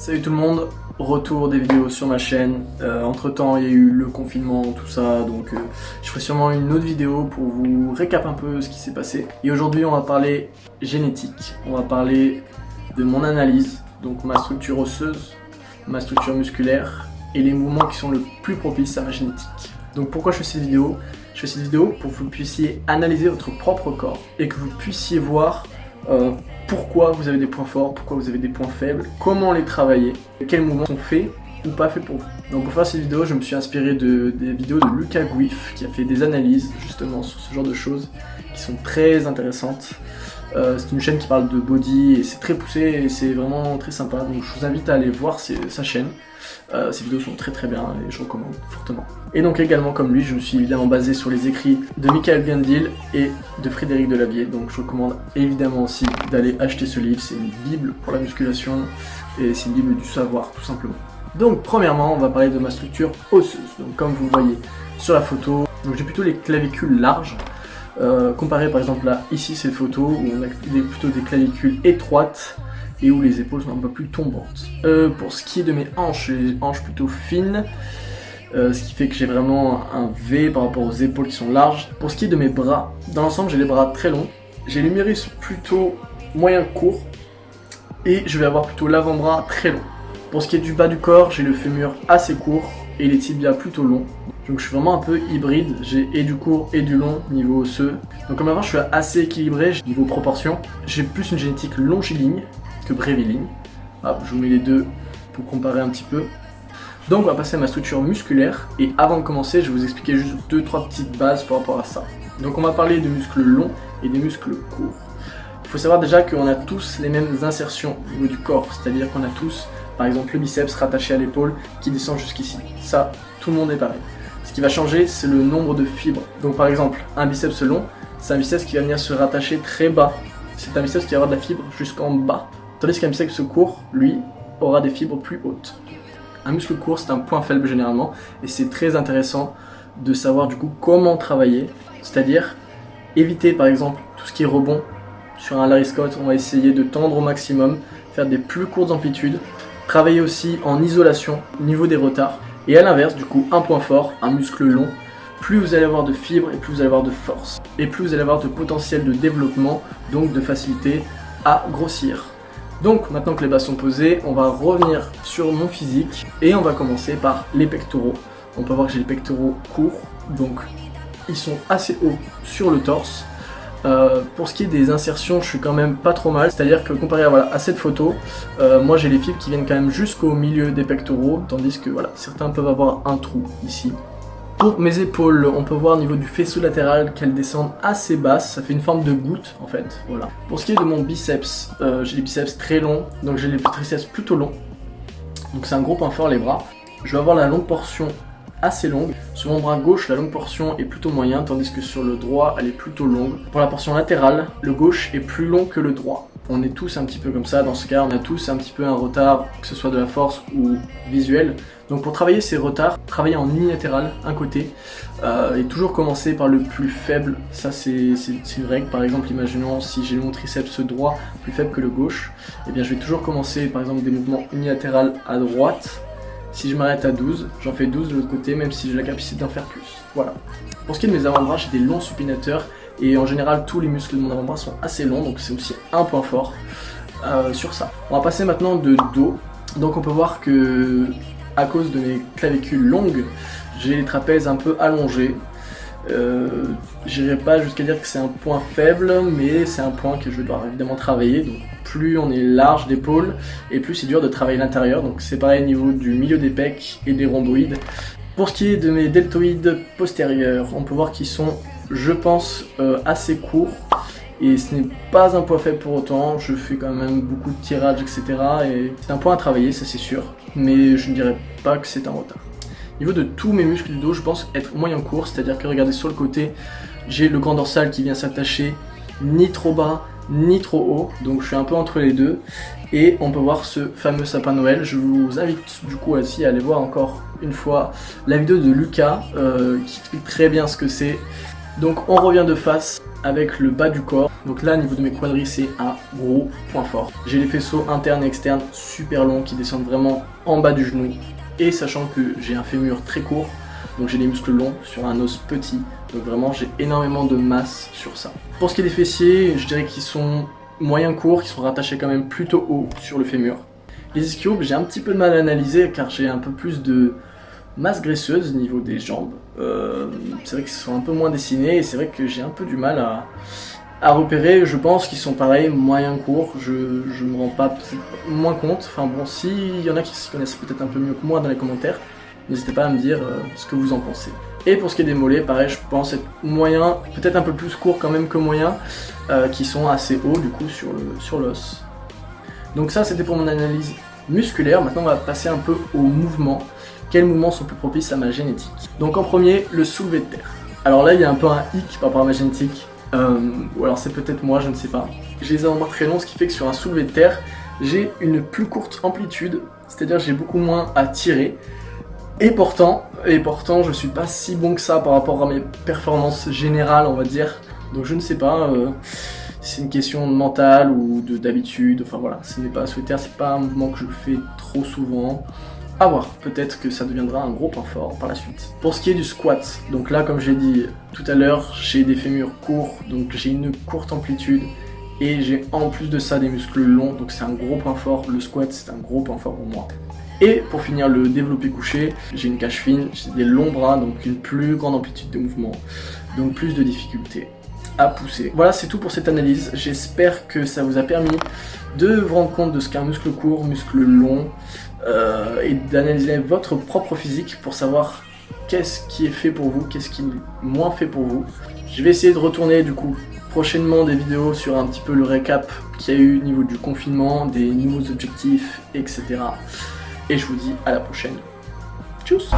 Salut tout le monde, retour des vidéos sur ma chaîne. Entre temps il y a eu le confinement, tout ça, donc je ferai sûrement une autre vidéo pour vous récap un peu ce qui s'est passé. Et aujourd'hui on va parler génétique, on va parler de mon analyse, donc ma structure osseuse, ma structure musculaire et les mouvements qui sont le plus propices à ma génétique. Donc pourquoi je fais cette vidéo? Je fais cette vidéo pour que vous puissiez analyser votre propre corps et que vous puissiez voir pourquoi vous avez des points forts, pourquoi vous avez des points faibles, comment les travailler, quels mouvements sont faits ou pas faits pour vous. Donc pour faire cette vidéo, je me suis inspiré des vidéos de Lucas Guif qui a fait des analyses justement sur ce genre de choses qui sont très intéressantes. C'est une chaîne qui parle de body et c'est très poussé et c'est vraiment très sympa, donc je vous invite à aller voir sa chaîne. Ces vidéos sont très bien et je recommande fortement. Et donc également comme lui, je me suis évidemment basé sur les écrits de Michael Gandil et de Frédéric Delavier, donc je recommande évidemment aussi d'aller acheter ce livre, c'est une bible pour la musculation et c'est une bible du savoir tout simplement. Donc premièrement, on va parler de ma structure osseuse. Donc comme vous le voyez sur la photo, j'ai plutôt les clavicules larges. Comparé par exemple là, ici c'est une photo où on a plutôt des clavicules étroites et où les épaules sont un peu plus tombantes. Pour ce qui est de mes hanches, j'ai les hanches plutôt fines, ce qui fait que j'ai vraiment un V par rapport aux épaules qui sont larges. Pour ce qui est de mes bras, dans l'ensemble j'ai les bras très longs, j'ai l'humérus plutôt moyen court et je vais avoir plutôt l'avant-bras très long. Pour ce qui est du bas du corps, j'ai le fémur assez court et les tibias plutôt longs. Donc je suis vraiment un peu hybride, j'ai et du court et du long niveau osseux. Donc comme avant je suis assez équilibré niveau proportion. J'ai plus une génétique longiligne que bréviligne. Hop, je vous mets les deux pour comparer un petit peu. Donc on va passer à ma structure musculaire et avant de commencer je vais vous expliquer juste 2-3 petites bases par rapport à ça. Donc on va parler de muscles longs et des muscles courts. Il faut savoir déjà qu'on a tous les mêmes insertions au niveau du corps, c'est-à-dire qu'on a tous par exemple le biceps rattaché à l'épaule qui descend jusqu'ici. Ça, tout le monde est pareil. Ce qui va changer, c'est le nombre de fibres. Donc par exemple, un biceps long, c'est un biceps qui va venir se rattacher très bas. C'est un biceps qui va avoir de la fibre jusqu'en bas. Tandis qu'un biceps court, lui, aura des fibres plus hautes. Un muscle court, c'est un point faible généralement, et c'est très intéressant de savoir du coup comment travailler. C'est-à-dire éviter par exemple tout ce qui est rebond. Sur un Larry Scott, on va essayer de tendre au maximum, faire des plus courtes amplitudes. Travailler aussi en isolation au niveau des retards. Et à l'inverse, du coup, un point fort, un muscle long, plus vous allez avoir de fibres et plus vous allez avoir de force. Et plus vous allez avoir de potentiel de développement, donc de facilité à grossir. Donc maintenant que les bases sont posées, on va revenir sur mon physique et on va commencer par les pectoraux. On peut voir que j'ai les pectoraux courts, donc ils sont assez hauts sur le torse. Pour ce qui est des insertions, je suis quand même pas trop mal, c'est-à-dire que comparé à cette photo, moi j'ai les fibres qui viennent quand même jusqu'au milieu des pectoraux, tandis que voilà, certains peuvent avoir un trou ici. Pour mes épaules, on peut voir au niveau du faisceau latéral qu'elles descendent assez basses, ça fait une forme de goutte en fait, voilà. Pour ce qui est de mon biceps, j'ai les biceps très longs, donc j'ai les triceps plutôt longs, donc c'est un gros point fort les bras. Je vais avoir la longue portion assez longue. Sur mon bras gauche, la longue portion est plutôt moyenne, tandis que sur le droit, elle est plutôt longue. Pour la portion latérale, le gauche est plus long que le droit. On est tous un petit peu comme ça, dans ce cas, on a tous un petit peu un retard, que ce soit de la force ou visuel. Donc pour travailler ces retards, travailler en unilatéral, un côté, et toujours commencer par le plus faible. Ça c'est une règle, par exemple, imaginons si j'ai mon triceps droit plus faible que le gauche, et bien je vais toujours commencer par exemple des mouvements unilatérales à droite. Si je m'arrête à 12, j'en fais 12 de l'autre côté, même si j'ai la capacité d'en faire plus. Voilà. Pour ce qui est de mes avant-bras, j'ai des longs supinateurs et en général tous les muscles de mon avant-bras sont assez longs, donc c'est aussi un point fort sur ça. On va passer maintenant de dos. Donc on peut voir que à cause de mes clavicules longues, j'ai les trapèzes un peu allongés. J'irai pas jusqu'à dire que c'est un point faible, mais c'est un point que je dois évidemment travailler. Donc plus on est large d'épaule et plus c'est dur de travailler l'intérieur, donc c'est pareil au niveau du milieu des pecs et des rhomboïdes. Pour ce qui est de mes deltoïdes postérieurs, on peut voir qu'ils sont, je pense, assez courts et ce n'est pas un point faible pour autant. Je fais quand même beaucoup de tirages, etc. et c'est un point à travailler, ça c'est sûr, mais je ne dirais pas que c'est un retard. Au niveau de tous mes muscles du dos, je pense être moyen court, c'est-à-dire que regardez sur le côté, j'ai le grand dorsal qui vient s'attacher ni trop bas ni trop haut, donc je suis un peu entre les deux, et on peut voir ce fameux sapin Noël. Je vous invite du coup aussi à aller voir encore une fois la vidéo de Lucas qui explique très bien ce que c'est. Donc on revient de face avec le bas du corps. Donc là, au niveau de mes quadris, c'est un gros point fort. J'ai les faisceaux internes et externes super longs qui descendent vraiment en bas du genou. Et sachant que j'ai un fémur très court, donc j'ai des muscles longs sur un os petit. Donc vraiment, j'ai énormément de masse sur ça. Pour ce qui est des fessiers, je dirais qu'ils sont moyens courts, qui sont rattachés quand même plutôt haut sur le fémur. Les ischios, j'ai un petit peu de mal à analyser car j'ai un peu plus de masse graisseuse au niveau des jambes. C'est vrai qu'ils sont un peu moins dessinés et c'est vrai que j'ai un peu du mal à repérer. Je pense qu'ils sont pareils, moyens courts. Je me rends pas moins compte. Enfin bon, s'il y en a qui s'y connaissent peut-être un peu mieux que moi dans les commentaires, n'hésitez pas à me dire ce que vous en pensez. Et pour ce qui est des mollets, pareil, je pense être moyen, peut-être un peu plus court quand même que moyen, qui sont assez hauts du coup sur l'os. Donc ça c'était pour mon analyse musculaire. Maintenant on va passer un peu aux mouvements. Quels mouvements sont plus propices à ma génétique? Donc en premier, le soulevé de terre. Alors là il y a un peu un hic par rapport à ma génétique, ou alors c'est peut-être moi, je ne sais pas. J'ai les avant-bras très longs, ce qui fait que sur un soulevé de terre, j'ai une plus courte amplitude, c'est-à-dire j'ai beaucoup moins à tirer. Et pourtant, je suis pas si bon que ça par rapport à mes performances générales, on va dire. Donc je ne sais pas, c'est une question mentale ou d'habitude, enfin voilà, ce n'est pas souhaité, c'est pas un mouvement que je fais trop souvent. À voir, peut-être que ça deviendra un gros point fort par la suite. Pour ce qui est du squat, donc là comme j'ai dit tout à l'heure, j'ai des fémurs courts, donc j'ai une courte amplitude et j'ai en plus de ça des muscles longs, donc c'est un gros point fort. Le squat c'est un gros point fort pour moi. Et pour finir le développé couché, j'ai une cage fine, j'ai des longs bras, donc une plus grande amplitude de mouvement, donc plus de difficultés à pousser. Voilà, c'est tout pour cette analyse. J'espère que ça vous a permis de vous rendre compte de ce qu'est un muscle court, muscle long, et d'analyser votre propre physique pour savoir qu'est-ce qui est fait pour vous, qu'est-ce qui est moins fait pour vous. Je vais essayer de retourner du coup prochainement des vidéos sur un petit peu le récap qu'il y a eu au niveau du confinement, des nouveaux objectifs, etc. Et je vous dis à la prochaine. Tchuss!